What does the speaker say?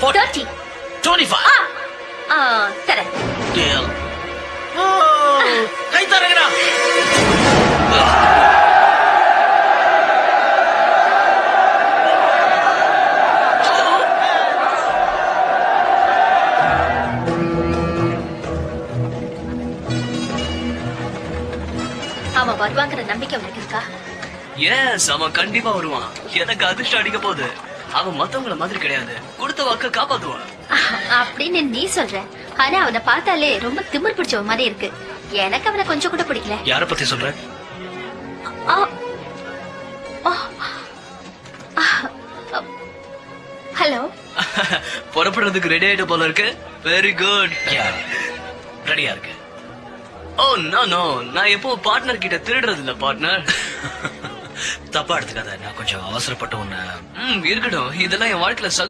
30. 25. தரேன். Deal. கை தரங்கடா. அவன் வருவாங்கிற நம்பிக்கை உனக்கு இருக்கா? எஸ், அவன் கண்டிப்பா வருவான். எனக்கு அதிர்ஷ்டம் அடிக்க போகுது. அவன் மத்தவங்கள மாதிரி கிடையாது, கொடுத்த வாக்க காப்பாத்துவான். அப்படின்னு நீ சொல்ற. ஆனா அவனை பார்த்தாலே ரொம்ப திமிர் பிடிச்சவ மாதிரி இருக்கு. எனக்கு அவனை கொஞ்சம் கூட பிடிக்கல. யார பத்தி சொல்ற? ஹலோ. புறப்படுறதுக்கு ரெடி ஆயிட்ட போல இருக்கு. Very good. ரெடியா இருக்கு. ஓ நோ நோ, நான் எப்போ பார்ட்னர் கிட்ட திருடுறது இல்ல பார்ட்னர். தப்பா எடுத்துக்காத, நான் கொஞ்சம் அவசரப்பட்ட உன்ன. இருக்கட்டும், இதெல்லாம் என் வாழ்க்கையில